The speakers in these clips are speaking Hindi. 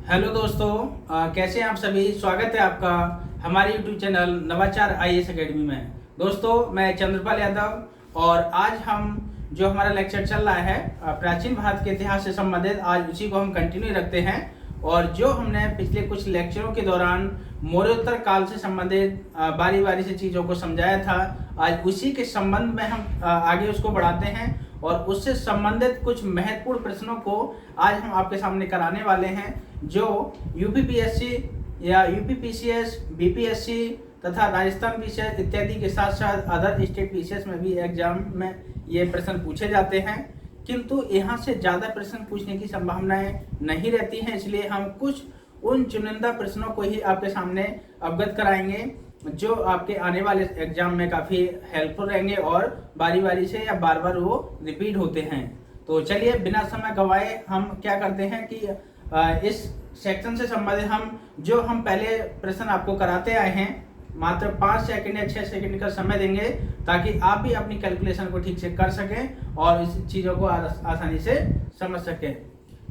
हेलो दोस्तों, कैसे हैं आप सभी। स्वागत है आपका हमारे यूट्यूब चैनल नवाचार आईएएस एकेडमी में। दोस्तों, मैं चंद्रपाल यादव और आज हम जो हमारा लेक्चर चल रहा है प्राचीन भारत के इतिहास से संबंधित, आज उसी को हम कंटिन्यू रखते हैं। और जो हमने पिछले कुछ लेक्चरों के दौरान मौर्योत्तर काल से संबंधित बारी बारी से चीज़ों को समझाया था, आज उसी के संबंध में हम आगे उसको बढ़ाते हैं और उससे संबंधित कुछ महत्वपूर्ण प्रश्नों को आज हम आपके सामने कराने वाले हैं, जो यूपीपीएससी या यूपीपीसीएस, बीपीएससी तथा राजस्थान पीसीएस इत्यादि के साथ साथ अदर स्टेट पीसीएस में भी एग्जाम में ये प्रश्न पूछे जाते हैं। किंतु यहाँ से ज़्यादा प्रश्न पूछने की संभावनाएं नहीं रहती हैं, इसलिए हम कुछ उन चुनिंदा प्रश्नों को ही आपके सामने अवगत कराएंगे जो आपके आने वाले एग्जाम में काफ़ी हेल्पफुल रहेंगे और बारी बारी से या बार बार वो रिपीट होते हैं। तो चलिए बिना समय गंवाए हम क्या करते हैं कि इस सेक्शन से संबंधित हम पहले प्रश्न आपको कराते आए हैं, मात्र 5 सेकंड या 6 सेकंड का समय देंगे ताकि आप भी अपनी कैलकुलेशन को ठीक से कर सकें और इस चीज़ों को आसानी से समझ सकें।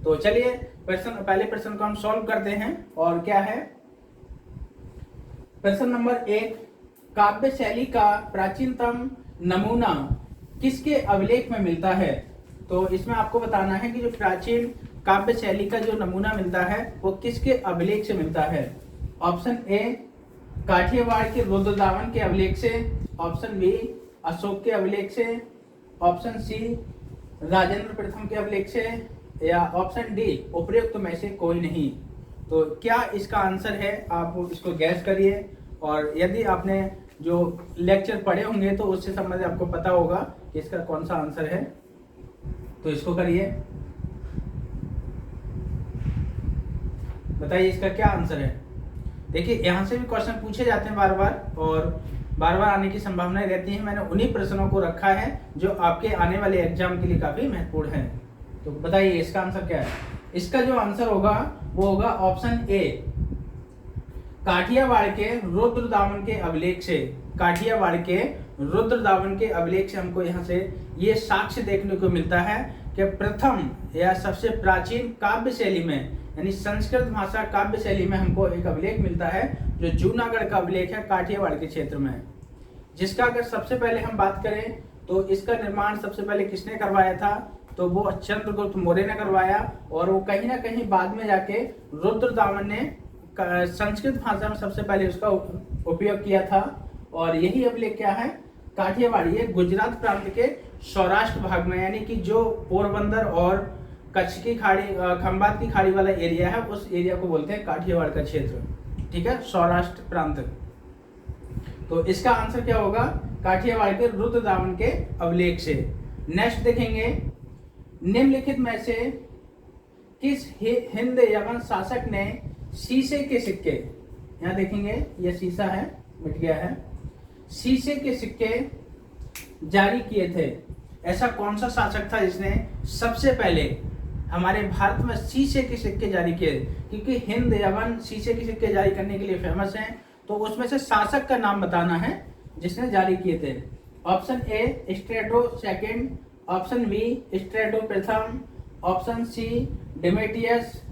तो चलिए पहले प्रश्न को हम सॉल्व करते हैं। और क्या है प्रश्न नंबर 1, काव्य शैली का प्राचीनतम नमूना किसके अभिलेख में मिलता है। तो इसमें आपको बताना है कि जो प्राचीन काव्य शैली का जो नमूना मिलता है वो किसके अभिलेख से मिलता है। ऑप्शन ए, काठियावाड़ के रुद्रदामन के अभिलेख से। ऑप्शन बी, अशोक के अभिलेख से। ऑप्शन सी, राजेंद्र प्रथम के अभिलेख से। या ऑप्शन डी, उपयुक्त में से कोई नहीं। तो क्या इसका आंसर है, आप इसको गैस करिए। और यदि आपने जो लेक्चर पढ़े होंगे तो उससे संबंधित आपको पता होगा कि इसका कौन सा आंसर है, तो इसको करिए, बताइए इसका क्या आंसर है। देखिए यहाँ से भी क्वेश्चन पूछे जाते हैं बार बार और बार बार आने की संभावनाएं रहती हैं। मैंने उन्हीं प्रश्नों को रखा है जो आपके आने वाले एग्जाम के लिए काफी महत्वपूर्ण है। तो बताइए इसका आंसर क्या है। इसका जो आंसर होगा वो होगा ऑप्शन ए, काठियावाड़ के रुद्रदामन के अभिलेख से। काठियावाड़ के रुद्रदामन के अभिलेख से हमको यहाँ से ये साक्ष्य देखने को मिलता है कि प्रथम या सबसे प्राचीन काव्य शैली में, यानी संस्कृत भाषा काव्य शैली में हमको एक अभिलेख मिलता है जो जूनागढ़ का अभिलेख है काठियावाड़ के क्षेत्र में, जिसका अगर सबसे पहले हम बात करें तो इसका निर्माण सबसे पहले किसने करवाया था, तो वो चंद्रगुप्त मौर्य ने करवाया। और वो कहीं ना कहीं बाद में जाके रुद्रदामन ने संस्कृत भाषा में सबसे पहले उसका उपयोग किया था। और यही अभिलेख क्या है, काठियावाड़, ये गुजरात प्रांत के सौराष्ट्र भाग में, यानी कि जो पोरबंदर और कच्छ की खाड़ी, खंबात की खाड़ी वाला एरिया है, उस एरिया को बोलते हैं काठियावाड़ का क्षेत्र। ठीक है, सौराष्ट्र प्रांत। तो इसका आंसर क्या होगा, काठियावाड़ के रुद्रदामन के अभिलेख से। नेक्स्ट देखेंगे, निम्नलिखित में से किस हिंद यवन शासक ने शीशे के सिक्के, यहाँ देखेंगे ये शीशा है, मिट गया है, शीशे के सिक्के जारी किए थे। ऐसा कौन सा शासक था जिसने सबसे पहले हमारे भारत में शीशे के सिक्के जारी किए। क्योंकि हिंद यवन शीशे के सिक्के जारी करने के लिए फेमस हैं, तो उसमें से शासक का नाम बताना है जिसने जारी किए थे। Option A, Strato second. Option B, Strato प्रथम। Option C, Demetrius.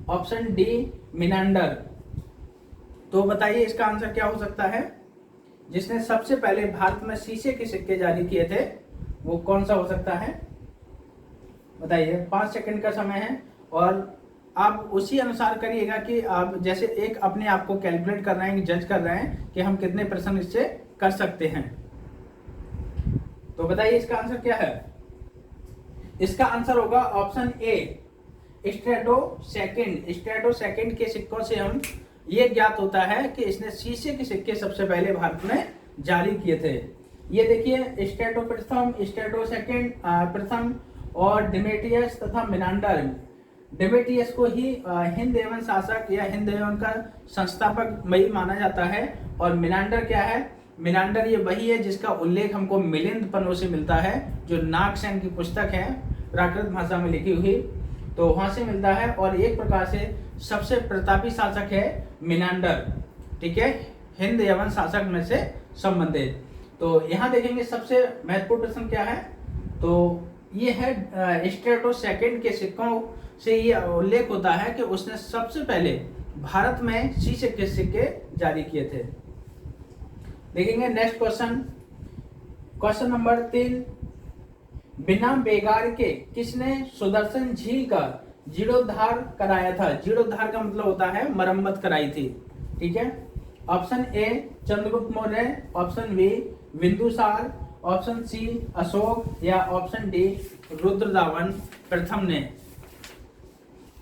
Option D, Menander. तो बताइए इसका आंसर क्या हो सकता है। जिसने सबसे पहले भारत में शीशे के सिक्के जारी किए थे वो कौन सा हो सकता है, बताइए। 5 सेकंड का समय है और आप उसी अनुसार करिएगा कि आप जैसे एक अपने आप को कैलकुलेट कर रहे हैं, जज कर रहे हैं कि हम कितने प्रश्न इससे कर सकते हैं। तो बताइए इसका आंसर क्या है। इसका आंसर होगा option A, Strato second. Strato second के सिक्कों से हम ये ज्ञात होता है कि इसने शीशे के सिक्के सबसे पहले भारत में जारी किए थे। ये देखिए, स्ट्रेटो प्रथम, स्ट्रेटो सेकंड प्रथम और डिमेटियस तथा मिनांडर। डिमेटियस को ही हिंद एवं शासक या हिंद एवं का संस्थापक वही माना जाता है। और मिनांडर क्या है, मिनांडर ये वही है जिसका उल्लेख हमको मिलिंद पन्नों से मिलता है, जो नागसेन की पुस्तक है प्राकृत भाषा में लिखी हुई, तो वहां से मिलता है। और एक प्रकार से सबसे प्रतापी शासक है मिनांडर। ठीक है, हिंद यवन शासक में से संबंधित। तो यहाँ देखेंगे सबसे महत्वपूर्ण प्रश्न क्या है, तो ये है स्ट्रेटो सेकंड के सिक्कों से ये उल्लेख होता है कि उसने सबसे पहले भारत में शीशे के सिक्के जारी किए थे। देखेंगे नेक्स्ट क्वेश्चन, क्वेश्चन नंबर 3, बिना बेगार के किसने सुदर्शन झील का जीर्णोद्धार कराया था? जीर्णोद्धार का मतलब होता है मरम्मत कराई थी। ठीक है, option A Chandragupta Maurya, option B Bindusara, option C Ashoka या ऑप्शन डी रुद्रदामन प्रथम ने।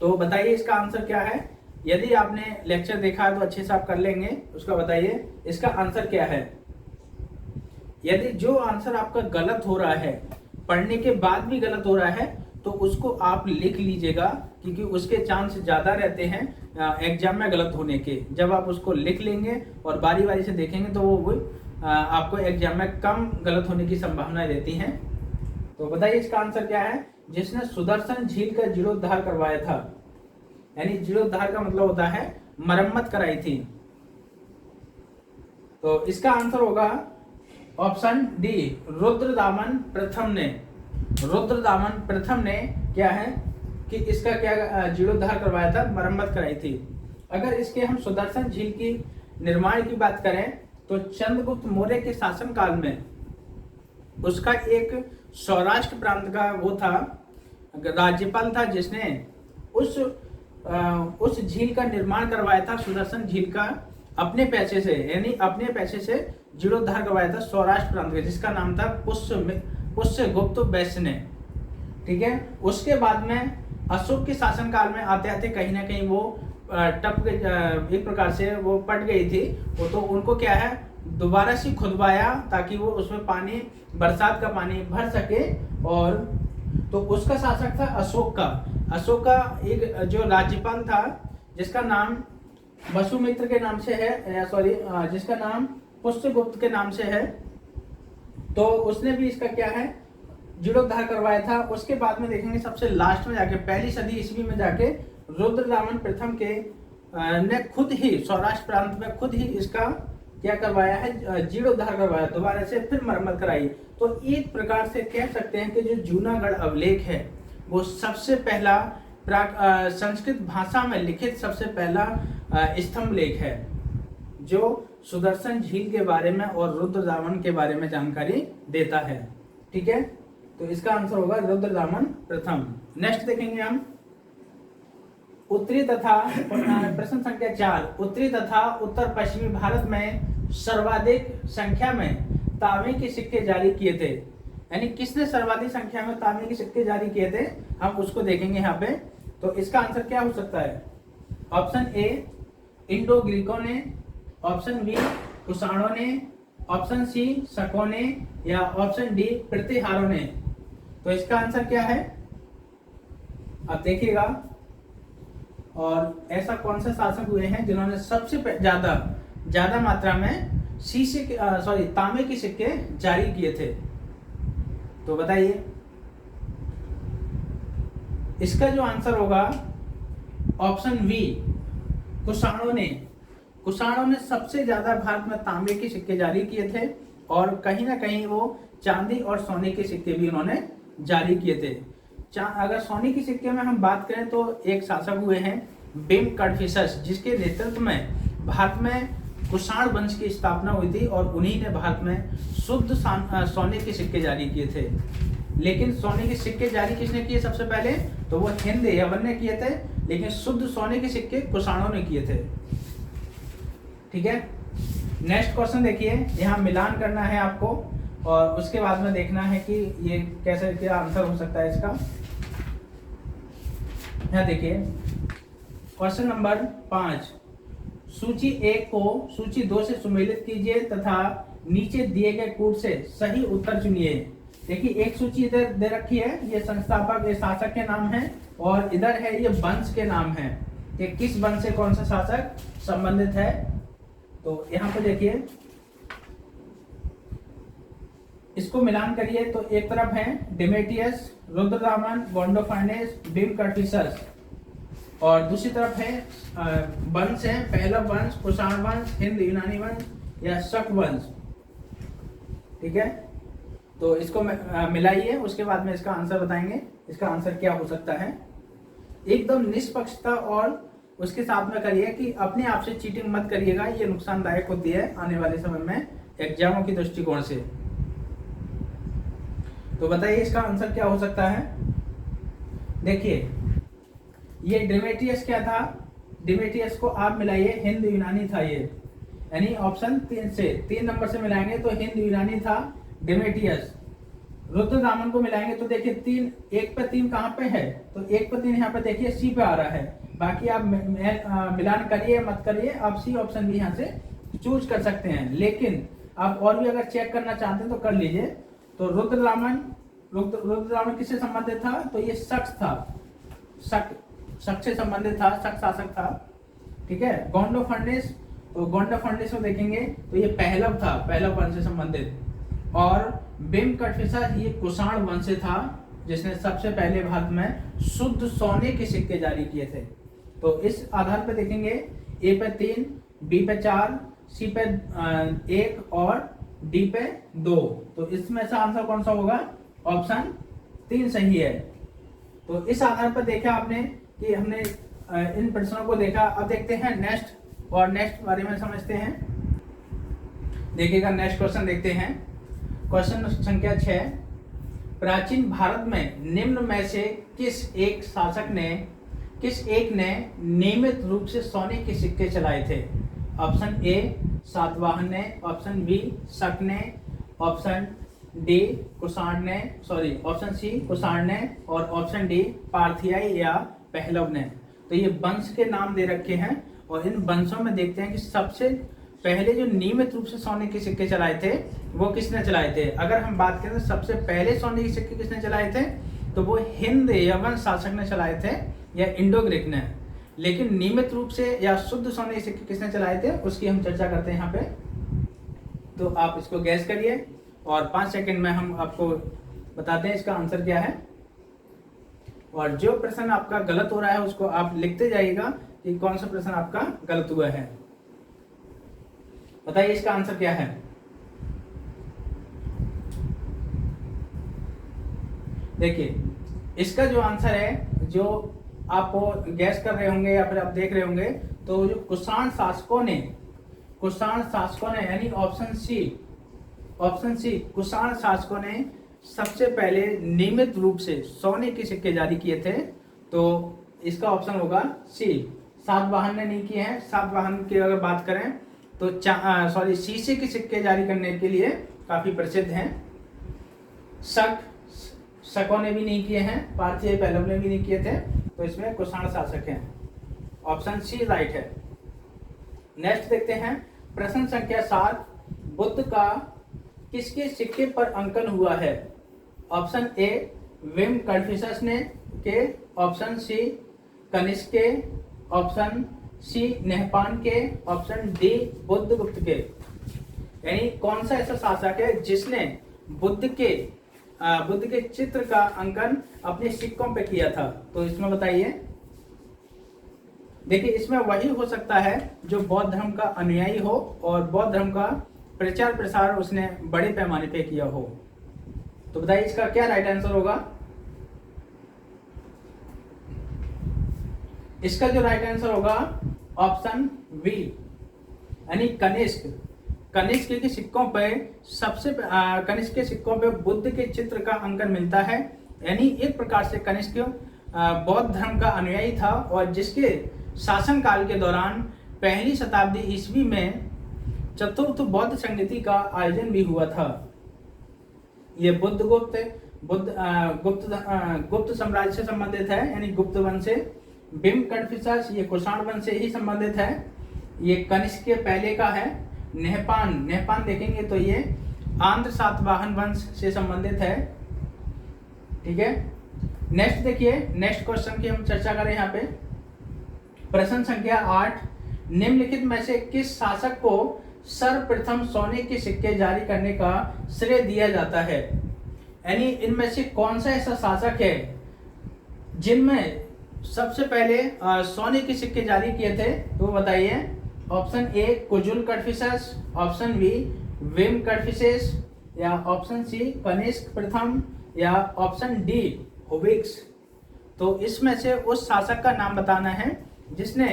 तो बताइए इसका आंसर क्या है। यदि आपने लेक्चर देखा है तो अच्छे से आप कर लेंगे, उसका बताइए इसका आंसर क्या है। यदि जो आंसर आपका गलत हो रहा है, पढ़ने के बाद भी गलत हो रहा है, तो उसको आप लिख लीजिएगा, क्योंकि उसके चांस ज्यादा रहते हैं एग्जाम में गलत होने के। जब आप उसको लिख लेंगे और बारी बारी से देखेंगे तो वो आपको एग्जाम में कम गलत होने की संभावना रहती है। तो बताइए इसका आंसर क्या है। जिसने सुदर्शन झील का जीर्णोद्धार करवाया था, यानी जीर्णोद्धार का मतलब होता है मरम्मत कराई थी। तो इसका आंसर होगा ऑप्शन डी रुद्रदामन प्रथम ने। रुद्रदामन प्रथम ने क्या है कि इसका क्या जीर्णोद्धार करवाया था, मरम्मत कराई थी। अगर इसके हम सुदर्शन झील की निर्माण की बात करें तो चंद्रगुप्त मौर्य के शासनकाल में उसका एक सौराष्ट्र प्रांत का वो था, राज्यपाल था, जिसने उस झील का निर्माण करवाया था, सुदर्शन झील का अपने पैसे से, यानी अपने पैसे से जीर्णोद्धार करवाया था सौराष्ट्र प्रांत का, जिसका नाम था पुष्यगुप्त वैश्य ने। ठीक है, उसके बाद में अशोक के शासनकाल में आते आते कहीं ना कहीं वो एक प्रकार से वो पट गई थी, वो तो उनको क्या है दोबारा से खुदवाया ताकि वो उसमें पानी, बरसात का पानी भर सके। और तो उसका शासक था अशोक का एक जो राज्यपाल था जिसका नाम वसुमित्र के नाम से है, जिसका नाम पुष्यगुप्त के नाम से है। तो उसने भी इसका क्या है जीर्णोद्धार करवाया था। उसके बाद में देखेंगे सबसे लास्ट में जाके 1ली सदी ईस्वी में जाके रुद्रदामन प्रथम के ने खुद ही सौराष्ट्र प्रांत में खुद ही इसका क्या करवाया है, जीर्णोद्धार करवाया, दोबारा से फिर मरम्मत कराई। तो एक प्रकार से कह सकते हैं कि जो जूनागढ़ अभिलेख है वो सबसे पहला संस्कृत भाषा में लिखित सबसे पहला स्तंभ लेख है जो सुदर्शन झील के बारे में और रुद्रदामन के बारे में जानकारी देता है। ठीक है, तो इसका आंसर होगा रुद्रदामन प्रथम। नेक्स्ट देखेंगे हम उत्तरी तथा प्रश्न संख्या 4, उत्तरी तथा उत्तर पश्चिमी भारत में सर्वाधिक संख्या में तांबे के सिक्के जारी किए थे। यानी किसने सर्वाधिक संख्या में तांबे के सिक्के जारी किए थे, हम उसको देखेंगे यहाँ पे। तो इसका आंसर क्या हो सकता है। ऑप्शन ए इंडो ग्रीकों ने, ऑप्शन बी कुषाणों ने, ऑप्शन सी शकों ने या ऑप्शन डी प्रतिहारों ने। तो इसका आंसर क्या है आप देखिएगा। और ऐसा कौन सा शासक हुए हैं जिन्होंने सबसे ज्यादा मात्रा में तांबे के सिक्के जारी किए थे। तो बताइए इसका जो आंसर होगा ऑप्शन बी कुषाणों ने सबसे ज्यादा भारत में तांबे के सिक्के जारी किए थे और कहीं ना कहीं वो चांदी और सोने के सिक्के भी उन्होंने जारी किए थे। अगर सोने के सिक्के में हम बात करें तो एक शासक हुए हैं बिम कडफिसस, जिसके नेतृत्व में भारत में कुषाण वंश की स्थापना हुई थी और उन्हीं ने भारत में शुद्ध सोने के सिक्के जारी किए थे। लेकिन सोने के सिक्के जारी किसने किए सबसे पहले, तो वो हिंद यवन ने किए थे, लेकिन शुद्ध सोने के सिक्के कुषाणों ने किए थे। ठीक है, नेक्स्ट क्वेश्चन देखिए, यहाँ मिलान करना है आपको और उसके बाद में देखना है कि ये कैसे क्या आंसर हो सकता है इसका। यहाँ देखिए क्वेश्चन नंबर 5, सूची 1 को सूची 2 से सुमेलित कीजिए तथा नीचे दिए गए कूट से सही उत्तर चुनिए। देखिए एक सूची इधर दे रखी है, ये संस्थापक ये शासक के नाम है और इधर है ये वंश के नाम है कि किस वंश से कौन सा शासक संबंधित है। तो यहाँ पे देखिए इसको मिलान करिए तो एक तरफ है डिमेटियस, रुद्रदामन, गोंडोफार्नेस, बिम कडफिसस और दूसरी तरफ है वंश है पहलव वंश, कुषाण वंश, हिंद यूनानी वंश या शक वंश। ठीक है, तो इसको मिलाइए, उसके बाद में इसका आंसर बताएंगे इसका आंसर क्या हो सकता है। एकदम निष्पक्षता और उसके साथ में करिए कि अपने आप से चीटिंग मत करिएगा, ये नुकसानदायक होती है आने वाले समय में एग्जामों की दृष्टिकोण से। तो बताइए इसका आंसर क्या हो सकता है। देखिए ये डिमेट्रियस क्या था, डिमेट्रियस को आप मिलाइए, हिंद यूनानी था ये, यानी ऑप्शन 3 नंबर से मिलाएंगे तो हिंद यूनानी था डिमेट्रियस। रुद्रदामन को मिलाएंगे तो देखिए 3, 1 पे 3 कहाँ पे है, तो 1 पे 3 यहाँ पे देखिए सी पे आ रहा है। बाकी आप मिलान करिए मत करिए, आप सी ऑप्शन भी यहाँ से चूज कर सकते हैं, लेकिन आप और भी अगर चेक करना चाहते हैं तो कर लीजिए। तो रुद्रदामन किससे संबंधित था, तो ये शक था, शक से संबंधित था, शक शासक था, ठीक है। गोंडो फर्नेस, तो गोंडो फर्नेस को देखेंगे तो ये पहलव था, पहलव वंश से संबंधित। और बिम कटफिसा ये कुषाण वंश से था, जिसने सबसे पहले भारत में शुद्ध सोने के सिक्के जारी किए थे। तो इस आधार पर देखेंगे ए पे 3, बी पे 4, सी पे 1 और डी पे 2। तो इसमें से आंसर कौन सा होगा, ऑप्शन 3 सही है। तो इस आधार पर देखा आपने कि हमने इन प्रश्नों को देखा। अब देखते हैं नेक्स्ट, और नेक्स्ट बारे में समझते हैं। देखिएगा नेक्स्ट क्वेश्चन देखते हैं। क्वेश्चन संख्या 6, प्राचीन भारत में निम्न में से किस एक ने नियमित रूप से सोने के सिक्के चलाए थे। ऑप्शन ए सातवाहन ने, ऑप्शन बी शक ने, ऑप्शन डी कुषाण ने, ऑप्शन सी कुषाण ने, और ऑप्शन डी पार्थियाई या पहलव ने। तो ये वंश के नाम दे रखे हैं, और इन वंशों में देखते हैं कि सबसे पहले जो नियमित रूप से सोने के सिक्के चलाए थे वो किसने चलाए थे। अगर हम बात करें तो सबसे पहले सोने के सिक्के किसने चलाए थे, तो वो हिंद यवन शासक ने चलाए थे या इंडो ग्रीक ने। लेकिन नियमित रूप से या शुद्ध सोने के सिक्के किसने चलाए थे उसकी हम चर्चा करते हैं यहाँ पे। तो आप इसको गैस करिए और 5 सेकंड में हम आपको बताते हैं इसका आंसर क्या है। और जो प्रश्न आपका गलत हो रहा है उसको आप लिखते जाइएगा कि कौन सा प्रश्न आपका गलत हुआ है। बताइए इसका आंसर क्या है। देखिए इसका जो आंसर है, जो आप गैस कर रहे होंगे या फिर आप देख रहे होंगे, तो जो कुषाण शासकों ने यानी ऑप्शन सी कुषाण शासकों ने सबसे पहले नियमित रूप से सोने के सिक्के जारी किए थे। तो इसका ऑप्शन होगा सी। सातवाहन ने नहीं किए हैं। सातवाहन की अगर बात करें तो शीशे के सिक्के जारी करने के लिए काफी प्रसिद्ध हैं। शकों ने भी नहीं किए हैं, पार्थियाई पहलव ने भी नहीं किए थे। तो इसमें कुषाण शासक हैं। ऑप्शन सी राइट है। नेक्स्ट देखते हैं प्रश्न संख्या 7, बुद्ध का किसके सिक्के पर अंकन हुआ है। ऑप्शन ए विम कन्फ्यूशस ने के, ऑप्शन सी कनिष्क के, ऑप्शन सी नेहपान के, ऑप्शन डी बुद्ध गुप्त के। यानी कौन सा ऐसा शासक है जिसने बुद्ध के चित्र का अंकन अपने सिक्कों पे किया था। तो इसमें बताइए। देखिए इसमें वही हो सकता है जो बौद्ध धर्म का अनुयायी हो और बौद्ध धर्म का प्रचार प्रसार उसने बड़े पैमाने पे किया हो। तो बताइए इसका क्या राइट आंसर होगा। इसका जो राइट आंसर होगा ऑप्शन बी, यानी कनिष्क के सिक्कों पे कनिष्क के सिक्कों पे बुद्ध के चित्र का अंकन मिलता है। यानी एक प्रकार से कनिष्क बौद्ध धर्म का अनुयायी था और जिसके शासन काल के दौरान 1वीं शताब्दी ईस्वी में चतुर्थ बौद्ध संगति का आयोजन भी हुआ था। ये गुप्त साम्राज्य से संबंधित है, यानी गुप्त वंश से। बिम कन्फ्यूशस ये कुषाण वंश से ही संबंधित है। ये कनिष्क के पहले का है। नेहपान देखेंगे तो ये आंध्र सातवाहन वंश से संबंधित है। ठीक है। नेक्स्ट देखिए, नेक्स्ट क्वेश्चन की हम चर्चा करें यहाँ पे। प्रश्न संख्या 8, निम्नलिखित में से किस शासक को सर्वप्रथम सोने के सिक्के जारी करने का श्रेय दिया जाता है। यानी इनमें से कौन सा ऐसा शासक है जिनमें सबसे पहले सोने के सिक्के जारी किए थे। तो बताइए। Option A Kujula Kadphises, option B Vima Kadphises, या ऑप्शन सी कनिष्क प्रथम, या ऑप्शन डी हुविक्स। तो इसमें से उस शासक का नाम बताना है जिसने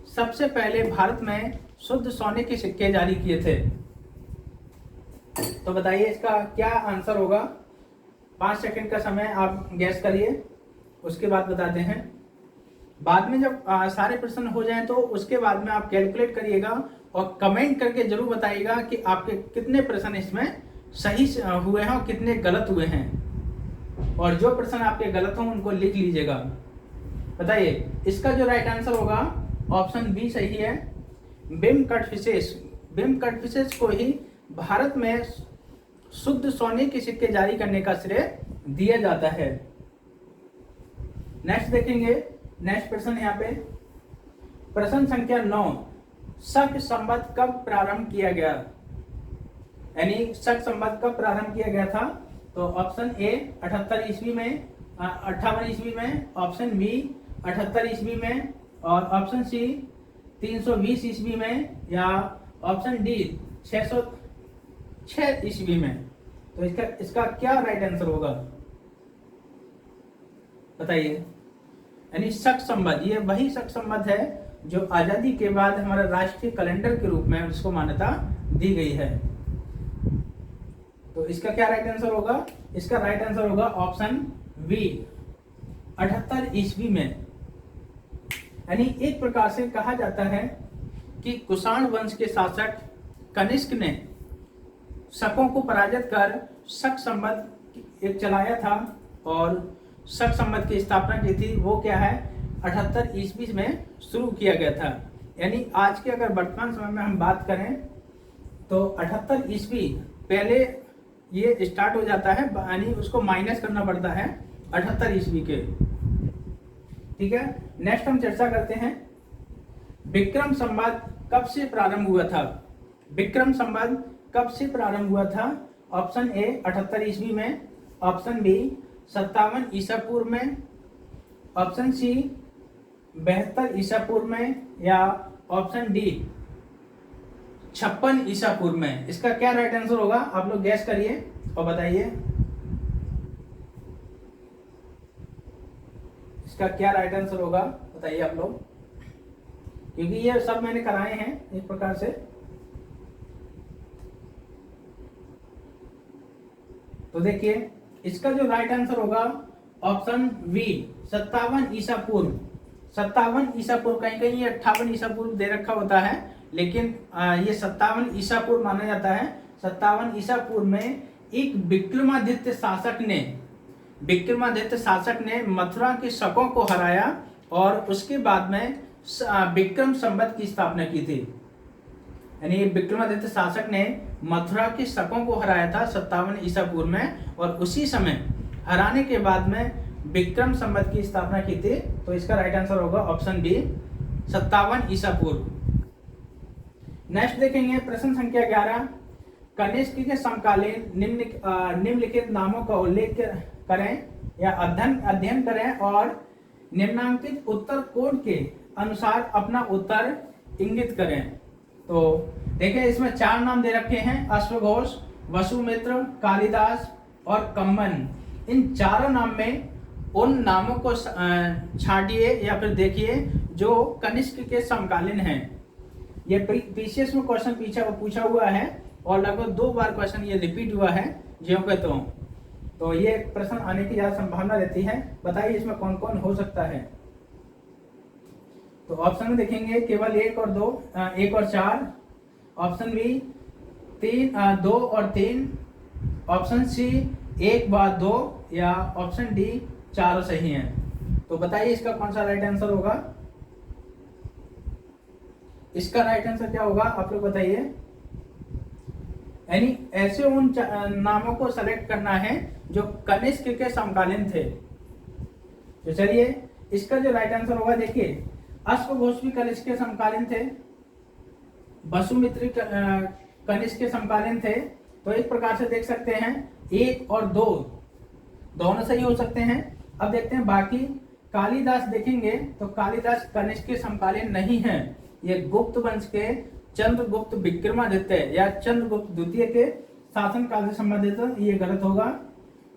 सबसे पहले भारत में शुद्ध सोने के सिक्के जारी किए थे। तो बताइए इसका क्या आंसर होगा। 5 सेकंड का समय आप गैस करिए, उसके बाद बताते हैं। बाद में जब सारे प्रश्न हो जाएं तो उसके बाद में आप कैलकुलेट करिएगा और कमेंट करके जरूर बताइएगा कि आपके कितने प्रश्न इसमें सही हुए हैं और कितने गलत हुए हैं, और जो प्रश्न आपके गलत हों उनको लिख लीजिएगा। बताइए इसका जो राइट आंसर होगा ऑप्शन बी सही है। बिम कटफिशेस को ही भारत में शुद्ध सोने के सिक्के जारी करने का श्रेय दिया जाता है। नेक्स्ट देखेंगे, नेक्स्ट प्रश्न यहाँ पे प्रश्न संख्या 9, शक संवत कब प्रारंभ किया गया, यानी शक संवत कब प्रारंभ किया गया था। तो ऑप्शन ए 78 ईस्वी में, 58 ईस्वी में, ऑप्शन बी 78 ईस्वी में, और ऑप्शन सी 320 ईस्वी में, या ऑप्शन डी 606 ईस्वी में। तो इसका क्या राइट आंसर होगा बताइए। यानी शक संवत, ये वही शक संवत है जो आजादी के बाद हमारा राष्ट्रीय कैलेंडर के रूप में उसको मान्यता दी गई है। तो इसका क्या राइट आंसर होगा। इसका राइट आंसर होगा ऑप्शन बी 78 ईस्वी में। यानी एक प्रकार से कहा जाता है कि कुषाण वंश के शासक कनिष्क ने शकों को पराजित कर शक संवत एक चलाया था और शक संवत की स्थापना की थी। वो क्या है 78 ईस्वी में शुरू किया गया था। यानी आज के अगर वर्तमान समय में हम बात करें तो 78 ईस्वी पहले ये स्टार्ट हो जाता है, यानी उसको माइनस करना पड़ता है 78 ईस्वी के। ठीक है, नेक्स्ट हम चर्चा करते हैं विक्रम संवत कब से प्रारंभ हुआ था। विक्रम संवत कब से प्रारंभ हुआ था। ऑप्शन ए 78 ईस्वी में, ऑप्शन बी 57 ईसा पूर्व में, ऑप्शन सी 72 ईसा पूर्व में, या ऑप्शन डी 56 ईसा पूर्व में। इसका क्या राइट आंसर होगा आप लोग गैस करिए और बताइए इसका क्या राइट आंसर होगा बताइए आप लोग, क्योंकि ये सब मैंने कराए हैं इस प्रकार से। तो देखिए इसका जो राइट आंसर होगा ऑप्शन बी 57 ईसा पूर्व। 57 ईसा पूर्व, कहीं कहीं ये 58 ईसा पूर्व दे रखा होता है, लेकिन ये 57 ईसा पूर्व माना जाता है। 57 ईसा पूर्व में एक विक्रमादित्य शासक ने मथुरा के शकों को हराया और उसके बाद में विक्रम संवत की स्थापना की थी। यानी विक्रमादित्य शासक ने मथुरा के शकों को हराया था 57 ईसा पूर्व में, और उसी समय हराने के बाद में विक्रम संवत की स्थापना की थी। तो इसका राइट आंसर होगा ऑप्शन बी 57 ईसा पूर्व। नेक्स्ट देखेंगे प्रश्न संख्या 11, कनिष्क के समकालीन निम्नलिखित नामों का उल्लेख करें या अध्ययन करें और निम्नांकित उत्तर कोड के अनुसार अपना उत्तर इंगित करें। तो देखिए इसमें 4 नाम दे रखे हैं, अश्वघोष, वसुमित्र, कालिदास और कम्मन। इन चारों नाम में उन नामों को छांटिए या फिर देखिए जो कनिष्क के समकालीन हैं। ये पीसीएस में क्वेश्चन पूछा हुआ है और लगभग 2 बार क्वेश्चन ये रिपीट हुआ है ज्यों के त्यों। तो ये प्रश्न आने की ज्यादा संभावना रहती है। बताइए इसमें कौन कौन हो सकता है। तो ऑप्शन में देखेंगे केवल 1 और 2, 1 और 4, ऑप्शन बी 2 और 3, ऑप्शन सी 1 व 2, या ऑप्शन डी चारों सही हैं। तो बताइए इसका कौन सा राइट आंसर होगा। इसका राइट आंसर क्या होगा आप लोग बताइए। यानी ऐसे उन नामों को सेलेक्ट करना है जो कनिष्क के समकालीन थे। तो चलिए इसका जो राइट आंसर होगा, देखिए अश्वघोष भी कनिष्क के समकालीन थे, वसुमित्र कनिष्क के समकालीन थे। तो एक प्रकार से देख सकते हैं 1 और 2 दोनों सही हो सकते हैं। अब देखते हैं बाकी। कालिदास देखेंगे तो कालिदास कनिष्क के समकालीन नहीं है, ये गुप्त वंश के चंद्रगुप्त विक्रमादित्य या चंद्रगुप्त द्वितीय के शासन काल से संबंधित, ये गलत होगा।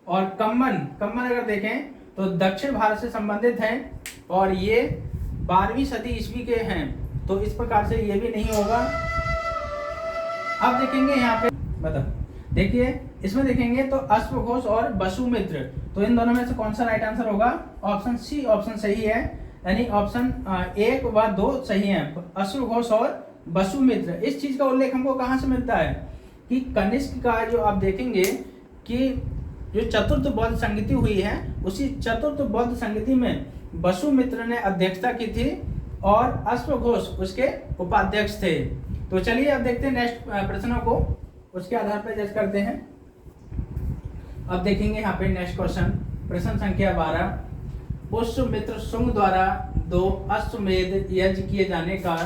और कम्मन अगर देखें तो दक्षिण भारत से संबंधित हैं और ये 12वीं सदी ईस्वी के हैं, तो इस प्रकार से ये भी नहीं होगा। अब देखेंगे यहाँ पे देखिए इसमें देखेंगे तो अश्वघोष और वसुमित्र, तो इन दोनों में से कौन सा राइट आंसर होगा? ऑप्शन सी ऑप्शन सही है, यानी ऑप्शन 1 व 2 सही है, अश्वघोष और वसुमित्र। इस चीज का उल्लेख हमको कहाँ से मिलता है कि कनिष्क का जो आप देखेंगे कि जो चतुर्थ बौद्ध संगति हुई है, उसी चतुर्थ बौद्ध संगति में वसुमित्र ने अध्यक्षता की थी और अश्वघोष उसके उपाध्यक्ष थे। तो चलिए अब देखते हैं नेक्स्ट प्रश्नों को, उसके आधार पर जज करते हैं। अब देखेंगे यहाँ पे नेक्स्ट क्वेश्चन, प्रश्न संख्या 12, पुष्यमित्र शुंग द्वारा 2 अश्वमेध यज्ञ किए जाने का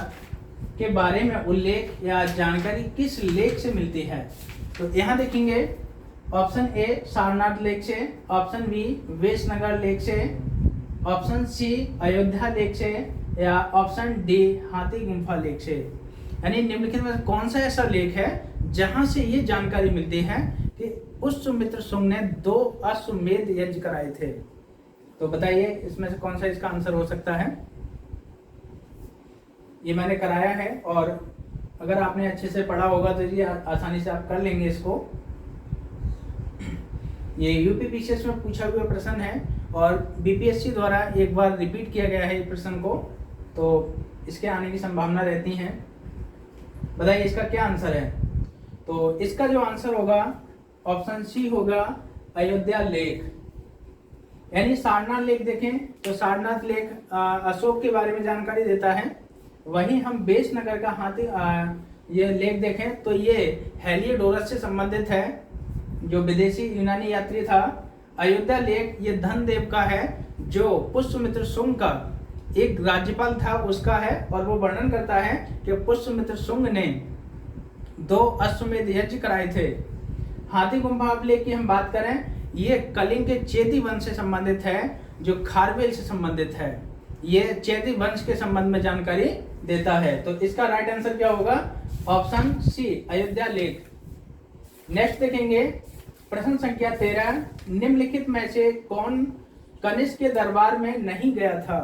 के बारे में उल्लेख या जानकारी किस लेख से मिलती है? तो यहाँ देखेंगे ऑप्शन ए सारनाथ लेख से, ऑप्शन बी वेशनगर लेख से, ऑप्शन सी अयोध्या लेख से या ऑप्शन डी हाथी गुम्फा लेख से। यानी निम्नलिखित में कौन सा ऐसा लेख है जहां से ये जानकारी मिलती है कि पुष्यमित्र शुंग ने 2 अश्वमेध यज्ञ कराए थे? तो बताइए इसमें से कौन सा इसका आंसर हो सकता है? ये मैंने कराया है और अगर आपने अच्छे से पढ़ा होगा तो ये आसानी से आप कर लेंगे इसको। ये यूपीपीसीएस में पूछा हुआ प्रश्न है और बीपीएससी द्वारा एक बार रिपीट किया गया है ये प्रश्न को, तो इसके आने की संभावना रहती है। बताइए इसका क्या आंसर है? तो इसका जो आंसर होगा ऑप्शन सी होगा अयोध्या लेख, यानी सारनाथ लेख। देखें तो सारनाथ लेख अशोक के बारे में जानकारी देता है, वहीं हम वेशनगर का हाथी ये लेख देखें तो ये हेलियोडोरस से संबंधित है, जो विदेशी यूनानी यात्री था। अयोध्या लेख ये धनदेव का है, जो पुष्यमित्र शुंग का एक राज्यपाल था उसका है, और वो वर्णन करता है कि पुष्यमित्र शुंग ने 2 अश्वमेध यज्ञ कराए थे। हाथी गुम्फा लेख की हम बात करें, ये कलिंग के चेदी वंश से संबंधित है, जो खारवेल से संबंधित है। ये चेदी वंश के संबंध में जानकारी देता है। तो इसका राइट आंसर क्या होगा? ऑप्शन सी अयोध्या लेख। नेक्स्ट देखेंगे प्रश्न संख्या 13, निम्नलिखित में से कौन कनिष्क के दरबार में नहीं गया था?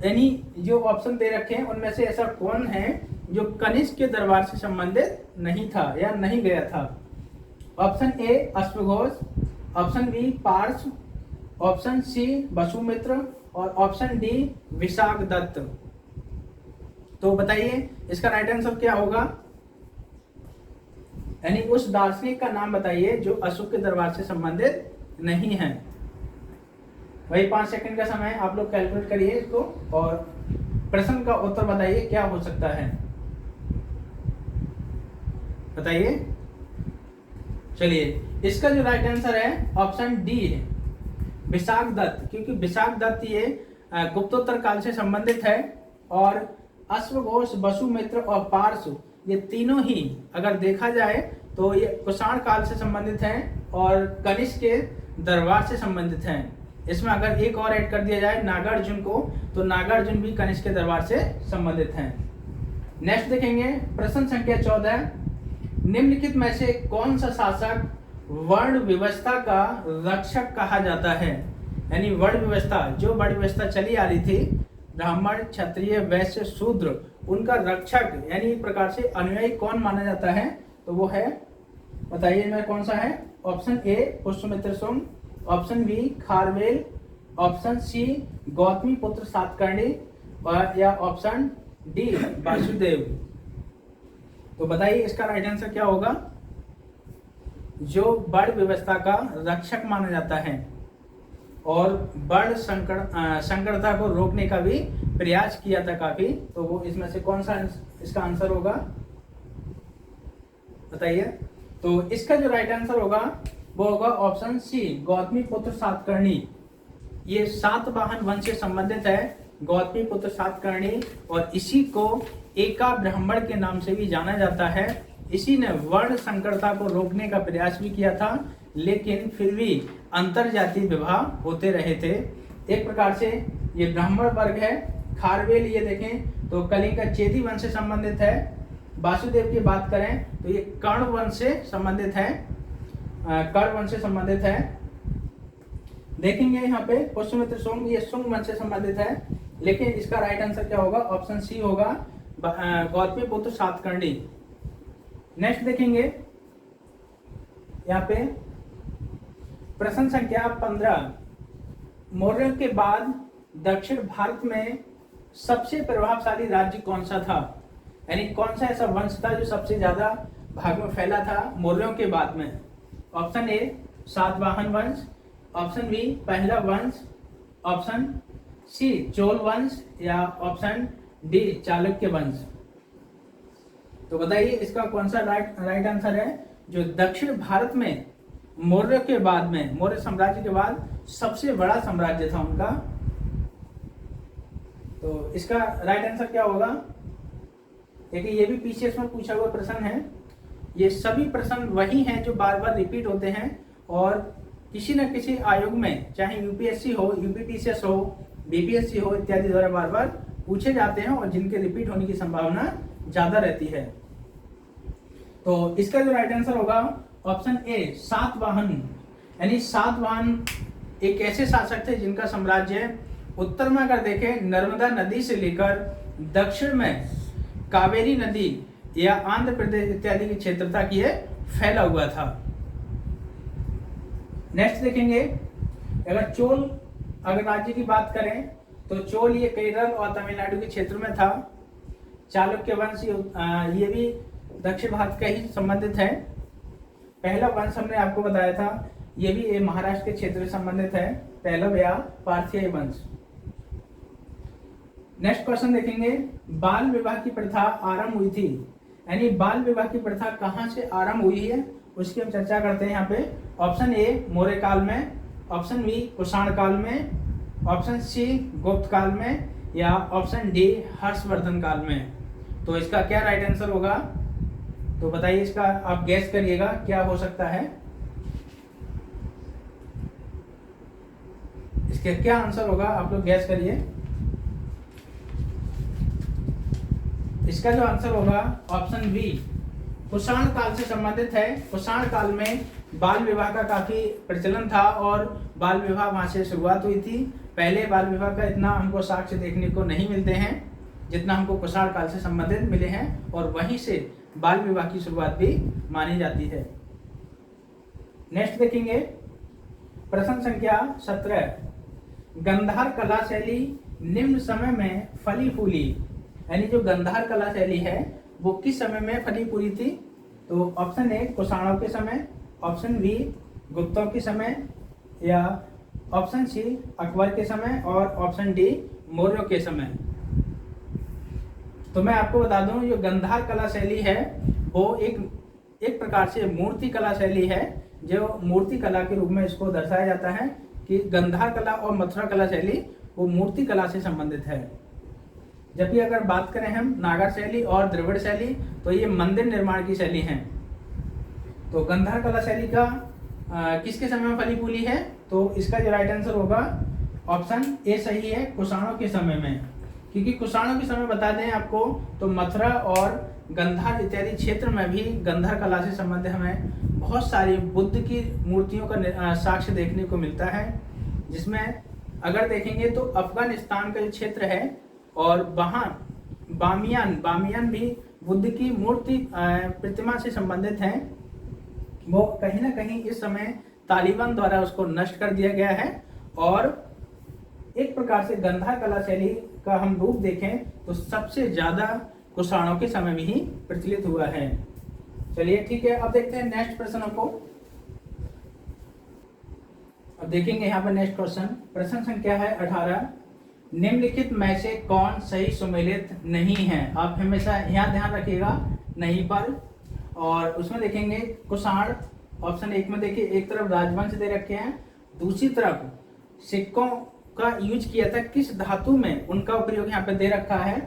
यानी जो ऑप्शन दे रखे हैं उनमें से ऐसा कौन है जो कनिष्क के दरबार से संबंधित नहीं था या नहीं गया था? ऑप्शन ए अश्वघोष, option B Parshva, option C Vasumitra और ऑप्शन डी विशाखदत्त। तो बताइए इसका राइट आंसर क्या होगा? यानी उस दार्शनिक का नाम बताइए जो अशोक के दरबार से संबंधित नहीं है। वही 5 सेकंड का समय, आप लोग कैलकुलेट करिए इसको और प्रश्न का उत्तर बताइए क्या हो सकता है, बताइए। चलिए इसका जो राइट आंसर है ऑप्शन डी है विशाखदत्त, क्योंकि विशाखदत्त ये गुप्तोत्तर काल से संबंधित है और अश्वघोष, वसुमित्र और पार्श्व ये तीनों ही अगर देखा जाए तो ये कुषाण काल से संबंधित हैं और कनिष्क के दरबार से संबंधित हैं। इसमें अगर एक और ऐड कर दिया जाए नागार्जुन को, तो नागार्जुन भी कनिष्क के दरबार से संबंधित हैं। नेक्स्ट देखेंगे प्रश्न संख्या 14, निम्नलिखित में से कौन सा शासक वर्ण व्यवस्था का रक्षक कहा जाता है? यानी वर्ण व्यवस्था, जो वर्ण व्यवस्था चली आ रही थी, ब्राह्मण, क्षत्रिय, वैश्य, शूद्र, उनका रक्षक यानी एक प्रकार से अनुयायी कौन माना जाता है? तो वो है, बताइए इनमें कौन सा है? Option A Pushyamitra Shunga, option B Kharavela, option C Gautamiputra Satakarni और या ऑप्शन डी वासुदेव। तो बताइए इसका राइट आंसर क्या होगा? जो वर्ण व्यवस्था का रक्षक माना जाता है और वर्ण संकरता को रोकने का भी प्रयास किया था काफी, तो वो इसमें से कौन सा इसका आंसर होगा, बताइए। तो इसका जो राइट आंसर होगा वो होगा option C Gautamiputra Satakarni. ये सातवाहन वंश से संबंधित है, गौतमी पुत्र सातकर्णी, और इसी को एका ब्राह्मण के नाम से भी जाना जाता है। इसी ने वर्ण संकरता को रोकने का प्रयास भी किया था, लेकिन फिर भी अंतर जातीय विवाह होते रहे थे। एक प्रकार से ये ब्राह्मण वर्ग है। खारवेल ये देखें तो कलिंग का चेदी वंश से संबंधित है। वासुदेव की बात करें तो ये कर्ण वंश से संबंधित है, कर्ण वंश से संबंधित है। देखेंगे यहाँ पे पुष्यमित्र शुंग, ये शुंग वंश से संबंधित है, लेकिन इसका राइट आंसर क्या होगा? ऑप्शन सी होगा, गौतमीपुत्र सातकर्णी। नेक्स्ट देखेंगे यहाँ पे प्रश्न संख्या 15, मौर्यों के बाद दक्षिण भारत में सबसे प्रभावशाली राज्य कौन सा था? यानी कौन सा ऐसा वंश था जो सबसे ज्यादा भाग में फैला था मौर्यों के बाद में? ऑप्शन ए सातवाहन वंश, ऑप्शन बी पहला वंश, ऑप्शन सी चोल वंश, या ऑप्शन डी चालुक्य वंश। तो बताइए इसका कौन सा राइट आंसर है जो दक्षिण भारत में मौर्य के बाद में, मौर्य साम्राज्य के बाद सबसे बड़ा साम्राज्य था उनका? तो इसका राइट आंसर क्या होगा? देखिए ये भी पीसीएस में पूछा हुआ प्रश्न है। ये सभी प्रश्न वही हैं जो बार बार रिपीट होते हैं और किसी न किसी आयोग में, चाहे यूपीएससी हो, यूपीपीसीएस हो, बीपीएससी हो इत्यादि द्वारा बार बार पूछे जाते हैं और जिनके रिपीट होने की संभावना ज्यादा रहती है। तो इसका जो राइट आंसर होगा ऑप्शन ए सातवाहन। यानी सातवाहन एक ऐसे शासक थे जिनका साम्राज्य उत्तर में अगर देखें नर्मदा नदी से लेकर दक्षिण में कावेरी नदी या आंध्र प्रदेश इत्यादि के क्षेत्र तक ये फैला हुआ था। नेक्स्ट देखेंगे अगर चोल अगर राज्य की बात करें तो चोल ये केरल और तमिलनाडु के क्षेत्र में था। चालुक्य वंश ये भी दक्षिण भारत का ही संबंधित है। पहला वंश हमने आपको बताया था, ये भी महाराष्ट्र के क्षेत्र से संबंधित है, पहला या पार्थेय वंश। नेक्स्ट क्वेश्चन देखेंगे, बाल विवाह की प्रथा आरंभ हुई थी, यानी बाल विवाह की प्रथा कहां से आरंभ हुई है उसकी हम चर्चा करते हैं यहाँ पे। ऑप्शन ए मौर्य काल में, ऑप्शन बी कुषाण काल में, ऑप्शन सी गुप्त काल में, या ऑप्शन डी हर्षवर्धन काल में। तो इसका क्या राइट आंसर होगा? तो बताइए इसका आप गैस करिएगा क्या हो सकता है। इसका क्या आंसर होगा आप लोग गैस करिए। इसका जो आंसर होगा ऑप्शन बी कुषाण काल से संबंधित है। कुषाण काल में बाल विवाह का काफी प्रचलन था और बाल विवाह वहां से शुरुआत हुई थी। पहले बाल विवाह का इतना हमको साक्ष्य देखने को नहीं मिलते हैं जितना हमको कुषाण काल से संबंधित मिले हैं, और वहीं से बाल विवाह की शुरुआत भी मानी जाती है। नेक्स्ट देखेंगे प्रश्न संख्या 17, गंधार कला शैली निम्न समय में फली फूली, यानी जो गंधार कला शैली है वो किस समय में फली फूली थी? तो ऑप्शन ए कुषाणों के समय, ऑप्शन बी गुप्तों के समय, या ऑप्शन सी अकबर के समय, और ऑप्शन डी मौर्यों के समय। तो मैं आपको बता दूं जो गंधार कला शैली है वो एक प्रकार से मूर्ति कला शैली है, जो मूर्ति कला के रूप में इसको दर्शाया जाता है कि गंधार कला और मथुरा कला शैली वो मूर्ति कला से संबंधित है। जबकि अगर बात करें हम नागर शैली और द्रविड़ शैली तो ये मंदिर निर्माण की शैली है। तो गंधार कला शैली का किसके समय में फली फूली है? तो इसका जो राइट आंसर होगा ऑप्शन ए सही है, कुषाणों के समय में। क्योंकि कुषाणों के समय बता दें आपको तो मथुरा और गंधार इत्यादि क्षेत्र में भी गंधार कला से संबंधित हमें बहुत सारी बुद्ध की मूर्तियों का साक्ष्य देखने को मिलता है, जिसमें अगर देखेंगे तो अफगानिस्तान का जो क्षेत्र है और वहाँ बामियान भी बुद्ध की मूर्ति प्रतिमा से संबंधित हैं। वो कहीं ना कहीं इस समय तालिबान द्वारा उसको नष्ट कर दिया गया है, और एक प्रकार से गंधार कला शैली का हम रूप देखें तो सबसे ज्यादा कुषाणों के समय में ही प्रचलित हुआ है। चलिए ठीक है, अब देखते हैं नेक्स्ट प्रश्नों को। अब देखेंगे यहाँ पर नेक्स्ट क्वेश्चन, प्रश्न संख्या है 18, निम्नलिखित में से कौन सही सुमेलित नहीं है? आप हमेशा यहाँ ध्यान रखिएगा नहीं पर। और उसमें देखेंगे कुषाण, ऑप्शन एक में देखिए एक तरफ राजवंश दे रखे हैं, दूसरी तरफ सिक्कों का यूज किया था किस धातु में, उनका प्रयोग यहाँ पे दे रखा है।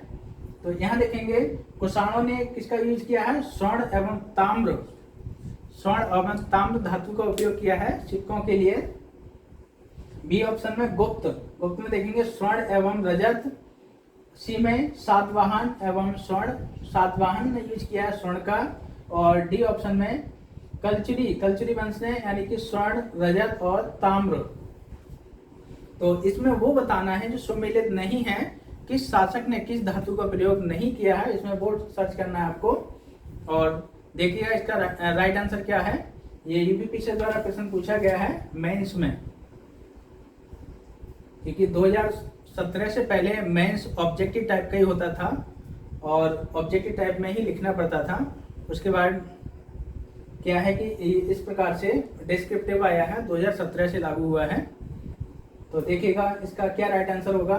तो यहाँ देखेंगे कुषाणों ने किसका यूज किया है? स्वर्ण एवं ताम्र धातु का उपयोग किया है सिक्कों के लिए। बी ऑप्शन में गुप्त में देखेंगे स्वर्ण एवं रजत। सी में सातवाहन एवं स्वर्ण, सातवाहन ने यूज किया है स्वर्ण का। और डी ऑप्शन में कलचुरी वंश ने, यानी कि स्वर्ण, रजत और ताम्र। तो इसमें वो बताना है जो सुमेलित नहीं है, किस शासक ने किस धातु का प्रयोग नहीं किया है, इसमें वो सर्च करना है आपको। और देखिएगा इसका राइट आंसर क्या है। ये यूपीपीएससी द्वारा प्रश्न पूछा गया है मेंस में, क्योंकि 2017 से पहले मेंस ऑब्जेक्टिव टाइप का ही होता था और ऑब्जेक्टिव टाइप में ही लिखना पड़ता था। उसके बाद क्या है कि इस प्रकार से डिस्क्रिप्टिव आया है, 2017 से लागू हुआ है। तो देखिएगा इसका क्या राइट आंसर होगा।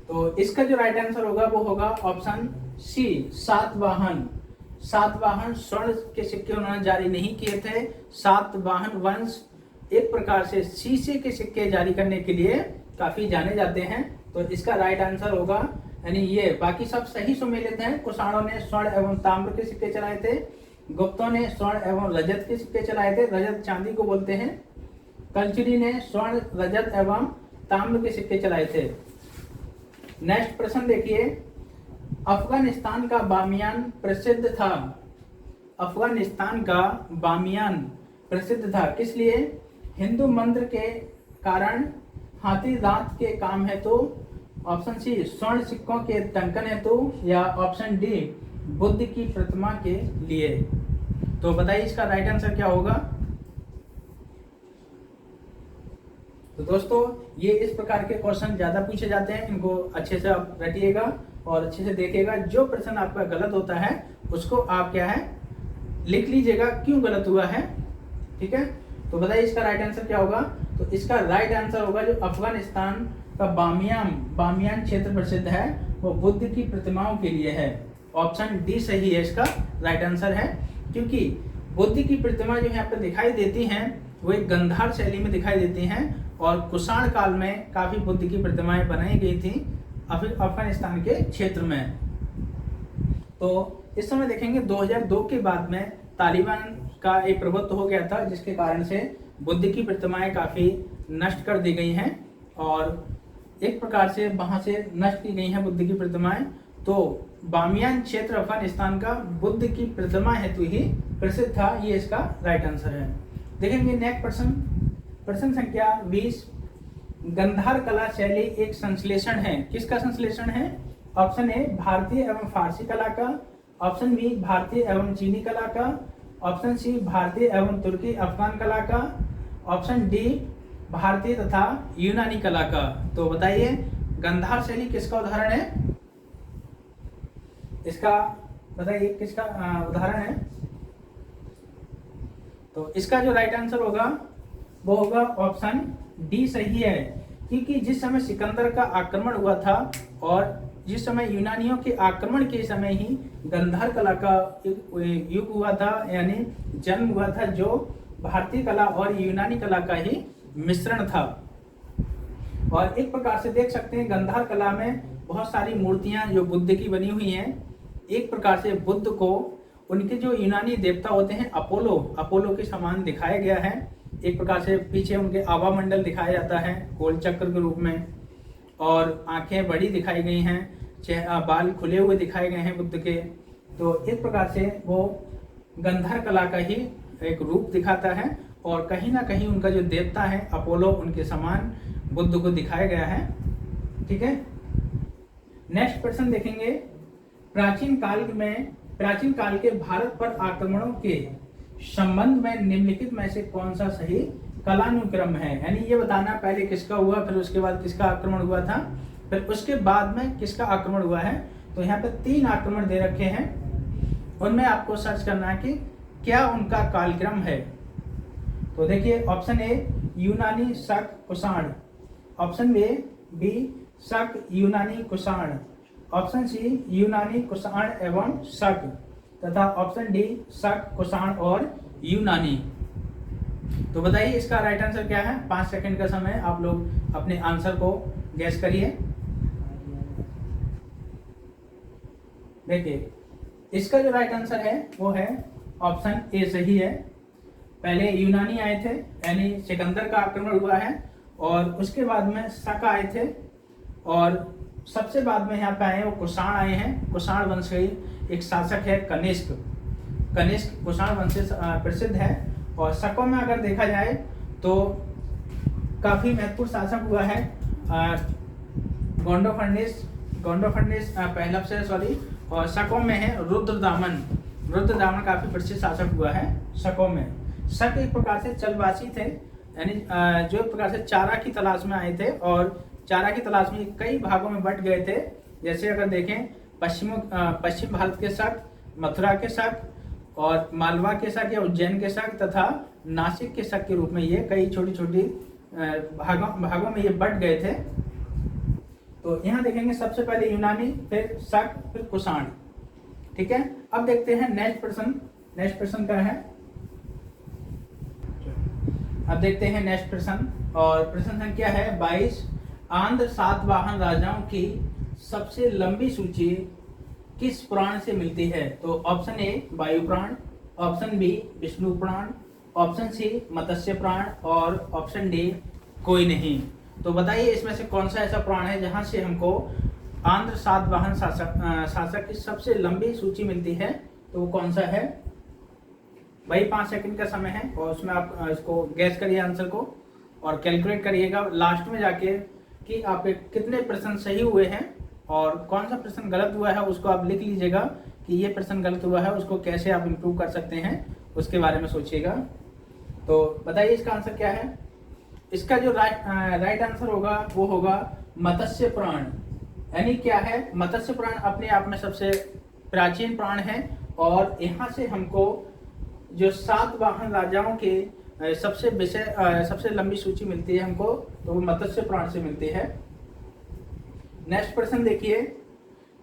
तो इसका जो राइट आंसर होगा वो होगा ऑप्शन सी, सातवाहन। सातवाहन स्वर्ण के सिक्के उन्होंने जारी नहीं किए थे। सातवाहन वंश एक प्रकार से शीशे के सिक्के जारी करने के लिए काफी जाने जाते हैं। तो इसका राइट आंसर होगा, यानी ये बाकी सब सही सुमेलित हैं। कुषाणों ने स्वर्ण एवं ताम्र के सिक्के चलाए थे, गुप्तों ने स्वर्ण एवं रजत के सिक्के चलाए थे, रजत चांदी को बोलते हैं। कलचुरी ने स्वर्ण, रजत एवं ताम्र के सिक्के चलाए थे। नेक्स्ट प्रश्न देखिए, अफगानिस्तान का बामियान प्रसिद्ध था। अफगानिस्तान का बामियान प्रसिद्ध था किस लिए? हिंदू मंत्र के कारण, हाथी दांत के काम है तो, ऑप्शन सी स्वर्ण सिक्कों के टंकन है तो, या ऑप्शन डी बुद्ध की प्रतिमा के लिए। तो बताइए इसका राइट आंसर क्या होगा। तो दोस्तों ये इस प्रकार के क्वेश्चन ज्यादा पूछे जाते हैं, इनको अच्छे से आप रटिएगा और अच्छे से देखिएगा। जो प्रश्न आपका गलत होता है उसको आप क्या है लिख लीजिएगा, क्यों गलत हुआ है, ठीक है। तो बताइए इसका राइट आंसर क्या होगा। तो इसका राइट आंसर होगा जो अफगानिस्तान का बामियान क्षेत्र प्रसिद्ध है वो बुद्ध की प्रतिमाओं के लिए है। ऑप्शन डी सही है, इसका राइट आंसर है। क्योंकि बुद्ध की प्रतिमा जो यहाँ पे दिखाई देती हैं वो एक गंधार शैली में दिखाई देती हैं और कुषाण काल में काफी बुद्ध की प्रतिमाएं बनाई गई थी अफगानिस्तान के क्षेत्र में। तो इस समय देखेंगे 2002 के बाद में तालिबान का एक प्रभुत्व हो गया था, जिसके कारण से बुद्ध की प्रतिमाएं काफी नष्ट कर दी गई हैं और एक प्रकार से वहां से नष्ट की गई हैं बुद्ध की प्रतिमाएं। तो बामियान क्षेत्र अफगानिस्तान का बुद्ध की प्रतिमा हेतु ही प्रसिद्ध था, ये इसका राइट आंसर है। देखेंगे नेक्स्ट प्रश्न संख्या 20, गंधार कला शैली एक संश्लेषण है, किसका संश्लेषण है? ऑप्शन ए भारतीय एवं फारसी कला का, ऑप्शन बी भारतीय एवं चीनी कला का, ऑप्शन सी भारतीय एवं तुर्की अफगान कला का, ऑप्शन डी भारतीय तथा यूनानी कला का। तो बताइए गंधार शैली किसका उदाहरण है? इसका बताइए किसका उदाहरण है। तो इसका जो राइट आंसर होगा वो होगा ऑप्शन डी सही है। क्योंकि जिस समय सिकंदर का आक्रमण हुआ था और जिस समय यूनानियों के आक्रमण के समय ही गंधार कला का युग हुआ था, यानी जन्म हुआ था, जो भारतीय कला और यूनानी कला का ही मिश्रण था। और एक प्रकार से देख सकते हैं गंधार कला में बहुत सारी मूर्तियां जो बुद्ध की बनी हुई हैं। एक प्रकार से बुद्ध को उनके जो यूनानी देवता होते हैं अपोलो के समान दिखाया गया है। एक प्रकार से पीछे उनके आभा मंडल दिखाया जाता है गोल चक्र के रूप में, और आंखें बड़ी दिखाई गई हैं, बाल खुले हुए दिखाए गए हैं बुद्ध के। तो एक प्रकार से वो गंधार कला का ही एक रूप दिखाता है और कहीं ना कहीं उनका जो देवता है अपोलो, उनके समान बुद्ध को दिखाया गया है, ठीक है। नेक्स्ट प्रश्न देखेंगे, प्राचीन काल के भारत पर आक्रमणों के संबंध में निम्नलिखित में से कौन सा सही कालानुक्रम है? यानी ये बताना पहले किसका हुआ, फिर उसके बाद किसका आक्रमण हुआ था, फिर उसके बाद में किसका आक्रमण हुआ है। तो यहाँ पे 3 आक्रमण दे रखे हैं, उनमें आपको सर्च करना है कि क्या उनका कालक्रम है। तो देखिए ऑप्शन ए यूनानी शक कुषाण, ऑप्शन बी शक यूनानी कुषाण, ऑप्शन सी यूनानी कुषाण एवं शक, तथा ऑप्शन डी शक कुषाण और यूनानी। तो बताइए इसका राइट आंसर क्या है। 5 सेकंड का समय, आप लोग अपने आंसर को गैस करिए। देखिए इसका जो राइट आंसर है वो है ऑप्शन ए सही है। पहले यूनानी आए थे, यानी सिकंदर का आक्रमण हुआ है, और उसके बाद में शक आए थे, और सबसे बाद में यहाँ पे आए वो कुषाण आए हैं। कुषाण वंश के एक शासक है कनिष्क कुषाण वंश से प्रसिद्ध है। और शकों में अगर देखा जाए तो काफी महत्वपूर्ण शासक हुआ है गोंडोफर्निस पहला से सॉरी, और शकों में है रुद्रदामन काफी प्रसिद्ध शासक हुआ है शकों में। शक एक प्रकार से चलवासी थे, यानी जो एक प्रकार से चारा की तलाश में आए थे और चारा की तलाश में कई भागों में बंट गए थे। जैसे अगर देखें पश्चिम भारत के शक, मथुरा के शक और मालवा के शक या उज्जैन के शक तथा नासिक के शक के रूप में ये कई छोटी छोटी भागों में ये बंट गए थे। तो यहाँ देखेंगे सबसे पहले यूनानी, फिर शक, फिर कुषाण। ठीक है, अब देखते हैं नेक्स्ट प्रश्न क्या है। अब देखते हैं नेक्स्ट प्रश्न, और प्रश्न संख्या है 22। आंध्र सातवाहन राजाओं की सबसे लंबी सूची किस पुराण से मिलती है? तो ऑप्शन ए वायु पुराण, ऑप्शन बी विष्णु पुराण, ऑप्शन सी मत्स्य पुराण और ऑप्शन डी कोई नहीं। तो बताइए इसमें से कौन सा ऐसा पुराण है जहां से हमको आंध्र सातवाहन शासक की सबसे लंबी सूची मिलती है? तो वो कौन सा है? भाई 5 सेकंड का समय है और उसमें आप इसको गैस करिए आंसर को और कैलकुलेट करिएगा लास्ट में जाके कि आपके कितने प्रश्न सही हुए हैं और कौन सा प्रश्न गलत हुआ है उसको आप लिख लीजिएगा कि ये प्रश्न गलत हुआ है, उसको कैसे आप इम्प्रूव कर सकते हैं उसके बारे में सोचिएगा। तो बताइए इसका आंसर क्या है? इसका जो राइट आंसर होगा वो होगा मत्स्य पुराण। यानी क्या है, मत्स्य पुराण अपने आप में सबसे प्राचीन पुराण है और यहाँ से हमको जो सातवाहन राजाओं के सबसे लंबी सूची मिलती है हमको, तो वो मत्स्य पुराण से मिलती है। नेक्स्ट प्रश्न देखिए,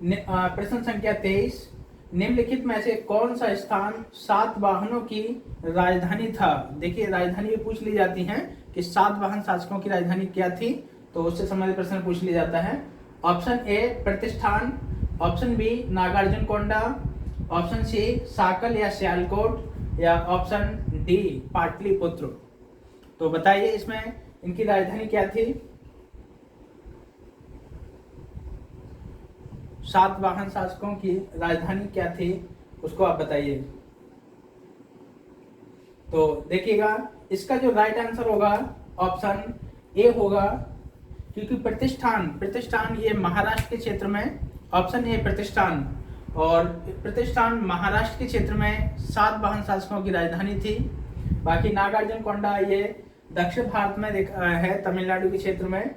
प्रश्न संख्या 23। निम्नलिखित में से कौन सा स्थान सातवाहनों की राजधानी था? देखिए राजधानी भी पूछ ली जाती है कि सातवाहन शासकों की राजधानी क्या थी, तो उससे संबंधित प्रश्न पूछ लिया जाता है। Option A Pratishthana, option B Nagarjunakonda, option C Sakala या सियालकोट या ऑप्शन डी पाटलिपुत्र। तो बताइए इसमें इनकी राजधानी क्या थी? सातवाहन शासकों की राजधानी क्या थी उसको आप बताइए। तो देखिएगा इसका जो राइट आंसर होगा ऑप्शन ए होगा, क्योंकि प्रतिष्ठान ये महाराष्ट्र के क्षेत्र में, ऑप्शन ए प्रतिष्ठान, और प्रतिष्ठान महाराष्ट्र के क्षेत्र में सातवाहन शासकों की राजधानी थी। बाकी नागार्जुनकोंडा ये दक्षिण भारत में है, तमिलनाडु के क्षेत्र में।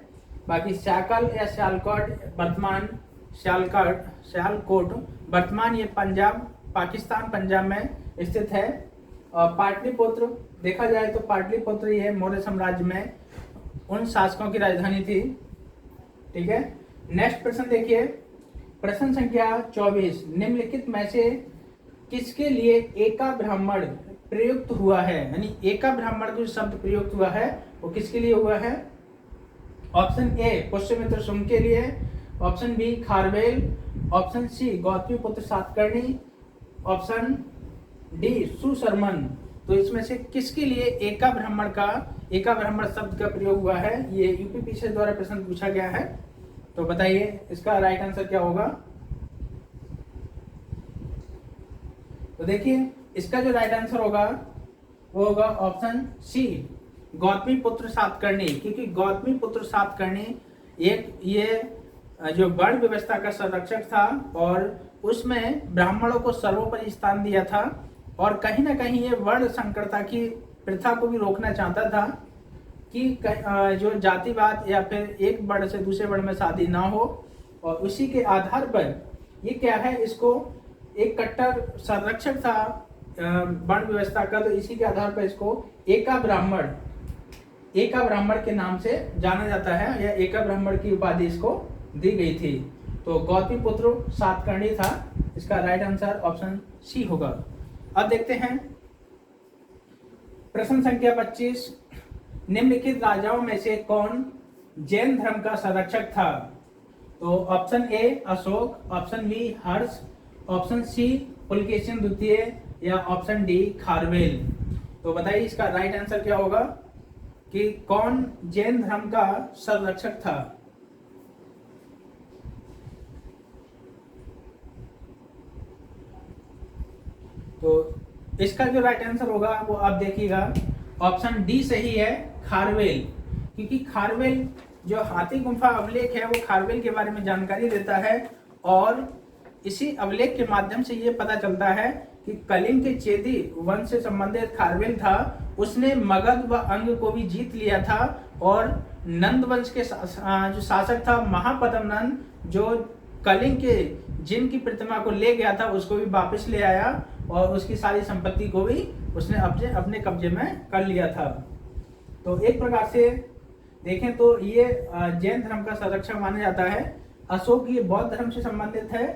बाकी सियाकल या सियालकोट वर्तमान ये पाकिस्तान पंजाब में स्थित है। और पाटलिपुत्र देखा जाए तो पाटलिपुत्र ये मौर्य साम्राज्य में उन शासकों की राजधानी थी। ठीक है, नेक्स्ट प्रश्न देखिए, प्रश्न संख्या 24। निम्नलिखित में से किसके लिए एका ब्राह्मण प्रयुक्त हुआ है? यानी एका ब्राह्मण जो शब्द प्रयुक्त हुआ है वो किसके लिए हुआ है? ऑप्शन ए पुष्यमित्र शुंग के लिए, option B Kharavela, option C Gautamiputra Satakarni, option D Susharman. तो इसमें से किसके लिए एका ब्राह्मण शब्द का प्रयोग हुआ है? ये यूपीपीएससी द्वारा प्रश्न पूछा गया है। तो बताइए इसका राइट आंसर क्या होगा? तो देखिए इसका जो राइट आंसर होगा वो होगा ऑप्शन सी गौतमीपुत्र सातकर्णी, क्योंकि गौतमीपुत्र सातकर्णी ये जो वर्ण व्यवस्था का संरक्षक था और उसमें ब्राह्मणों को सर्वोपरि स्थान दिया था और कहीं ना कहीं ये वर्ण संकरता की प्रथा को भी रोकना चाहता था कि जो जातिवाद या फिर एक वर्ण से दूसरे वर्ण में शादी ना हो, और उसी के आधार पर ये क्या है, इसको एक कट्टर संरक्षक था वर्ण व्यवस्था का, तो इसी के आधार पर इसको एका ब्राह्मण के नाम से जाना जाता है, या एका ब्राह्मण की उपाधि इसको दी गई थी। तो गौतमीपुत्र सातकर्णी था, इसका राइट आंसर ऑप्शन सी होगा। अब देखते हैं प्रश्न संख्या 25। निम्नलिखित राजाओं में से कौन जैन धर्म का संरक्षक था? तो option A Ashoka, option B Harsha, option C Pulakeshin द्वितीय या ऑप्शन डी खारवेल। तो बताइए इसका राइट आंसर क्या होगा कि कौन जैन धर्म का संरक्षक था? तो इसका जो राइट आंसर होगा वो आप देखिएगा ऑप्शन डी सही है, खारवेल, क्योंकि खारवेल जो हाथी गुफा अभिलेख है वो खारवेल के बारे में जानकारी देता है और इसी अभिलेख के माध्यम से ये पता चलता है कि कलिंग के चेदी वंश से संबंधित खारवेल था, उसने मगध व अंग को भी जीत लिया था और नंद वंश के जो शासक था महापद्म नंद, जो कलिंग के जिनकी प्रतिमा को ले गया था उसको भी वापस ले आया और उसकी सारी संपत्ति को भी उसने अपने कब्जे में कर लिया था। तो एक प्रकार से देखें तो ये जैन धर्म का संरक्षक माना जाता है। अशोक ये बौद्ध धर्म से संबंधित है।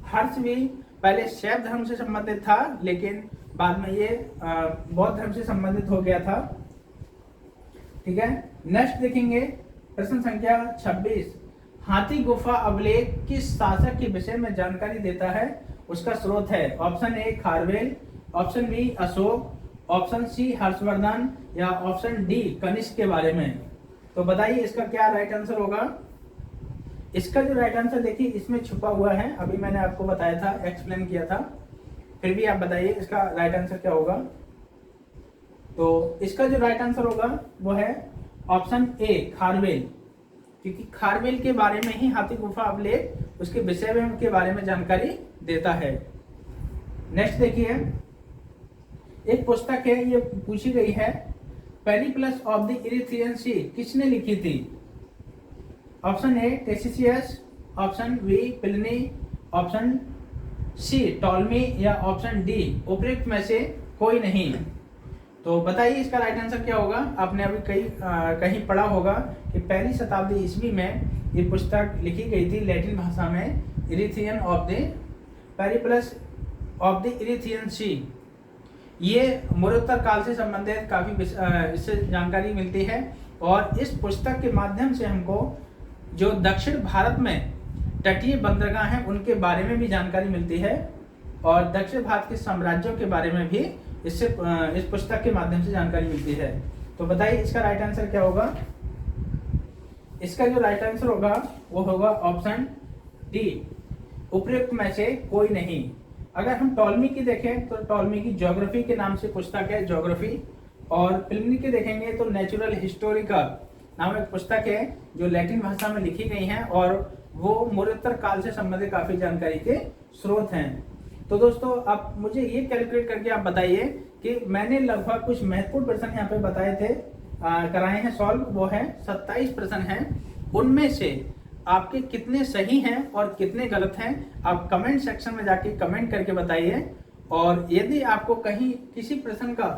हर्ष भी पहले शैव धर्म से संबंधित था लेकिन बाद में ये बौद्ध धर्म से संबंधित हो गया था। ठीक है, नेक्स्ट देखेंगे प्रश्न संख्या 26। हाथी गुफा अभिलेख किस शासक के विषय में जानकारी देता है? उसका स्रोत है option A Kharavela, option B Ashoka, option C Harshavardhana या ऑप्शन डी कनिष्क के बारे में। तो बताइए इसका क्या राइट आंसर होगा। इसका जो राइट आंसर देखिए इसमें छुपा हुआ है, अभी मैंने आपको बताया था, एक्सप्लेन किया था, फिर भी आप बताइए इसका राइट आंसर क्या होगा। तो इसका जो राइट आंसर होगा वो है ऑप्शन ए खारवेल, क्योंकि खारवेल के बारे में ही हाथी गुफा अभिलेख उसके विषय में के बारे में जानकारी देता है। नेक्स्ट देखिए, एक पुस्तक है, ये पूछी गई है, Periplus of the Erythraean Sea किसने लिखी थी? Option A Ctesias, option B Pliny, option C Ptolemy या ऑप्शन डी उपयुक्त में से कोई नहीं। तो बताइए इसका राइट आंसर क्या होगा। आपने अभी कहीं पढ़ा होगा कि पहली शताब्दी ईस्वी में ये पुस्तक लिखी गई थी लैटिन भाषा में, Erythraean of the Periplus of the Erythraean Sea. ये मौर्योत्तर काल से संबंधित काफी इससे जानकारी मिलती है और इस पुस्तक के माध्यम से हमको जो दक्षिण भारत में तटीय बंदरगाह हैं उनके बारे में भी जानकारी मिलती है और दक्षिण भारत के साम्राज्यों के बारे में भी इस पुस्तक के माध्यम से जानकारी मिलती है। तो बताइए इसका राइट आंसर क्या होगा। इसका जो राइट आंसर होगा वो होगा ऑप्शन डी, उपयुक्त में से कोई नहीं। अगर हम टॉलमी की देखें तो टॉलमी की ज्योग्राफी के नाम से पुस्तक है, ज्योग्राफी, और प्लिनी के देखेंगे तो नेचुरल हिस्टोरिका नामक पुस्तक है जो लैटिन भाषा में लिखी गई है और वो मौर्योत्तर काल से संबंधित काफी जानकारी के स्रोत हैं। तो दोस्तों आप मुझे ये कैलकुलेट करके आप बताइए कि मैंने लगभग कुछ महत्वपूर्ण प्रश्न यहाँ पे बताए थे, कराए हैं सॉल्व, वो है 27 प्रश्न हैं, उनमें से आपके कितने सही हैं और कितने गलत हैं आप कमेंट सेक्शन में जाके कमेंट करके बताइए। और यदि आपको कहीं किसी प्रश्न का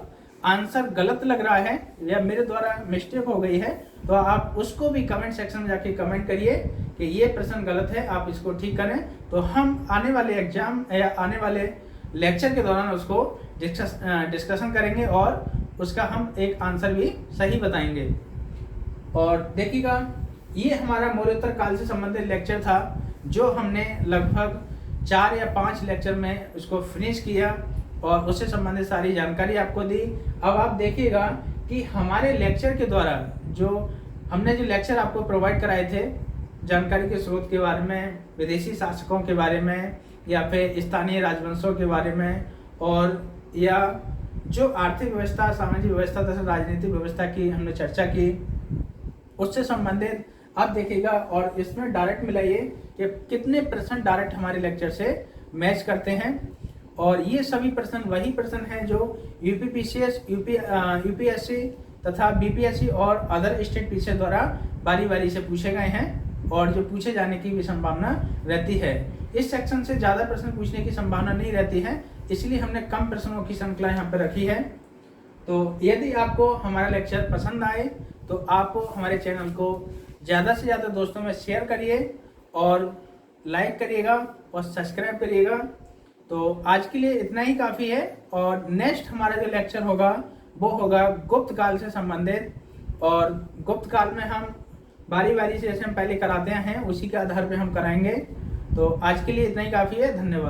आंसर गलत लग रहा है या मेरे द्वारा मिस्टेक हो गई है तो आप उसको भी कमेंट सेक्शन में जाके कमेंट करिए कि ये प्रश्न गलत है, आप इसको ठीक करें। तो हम आने वाले एग्जाम या आने वाले लेक्चर के दौरान उसको डिस्कशन करेंगे और उसका हम एक आंसर भी सही बताएंगे। और देखिएगा ये हमारा मौर्योत्तर काल से संबंधित लेक्चर था जो हमने लगभग 4 या 5 लेक्चर में उसको फिनिश किया और उससे संबंधित सारी जानकारी आपको दी। अब आप देखिएगा कि हमारे लेक्चर के द्वारा जो हमने जो लेक्चर आपको प्रोवाइड कराए थे जानकारी के स्रोत के बारे में, विदेशी शासकों के बारे में या फिर स्थानीय राजवंशों के बारे में, और या जो आर्थिक व्यवस्था, सामाजिक व्यवस्था तथा राजनीतिक व्यवस्था की हमने चर्चा की, उससे संबंधित आप देखिएगा। और इसमें डायरेक्ट मिलाइए कि कितने प्रश्न डायरेक्ट हमारे लेक्चर से मैच करते हैं। और ये सभी प्रश्न वही प्रश्न हैं जो यूपीपीसीएस, यूपीएससी तथा बीपीएससी और अदर स्टेट पीसीएस द्वारा बारी बारी से पूछे गए हैं और जो पूछे जाने की भी संभावना रहती है। इस सेक्शन से ज़्यादा प्रश्न पूछने की संभावना नहीं रहती है, इसलिए हमने कम प्रश्नों की श्रृंखला यहाँ पर रखी है। तो यदि आपको हमारा लेक्चर पसंद आए तो आप हमारे चैनल को ज़्यादा से ज़्यादा दोस्तों में शेयर करिए और लाइक करिएगा और सब्सक्राइब करिएगा। तो आज के लिए इतना ही काफ़ी है और नेक्स्ट हमारा जो लेक्चर होगा वो होगा गुप्त काल से संबंधित, और गुप्त काल में हम बारी बारी से जैसे हम पहले कराते हैं उसी के आधार पे हम कराएंगे। तो आज के लिए इतना ही काफ़ी है, धन्यवाद।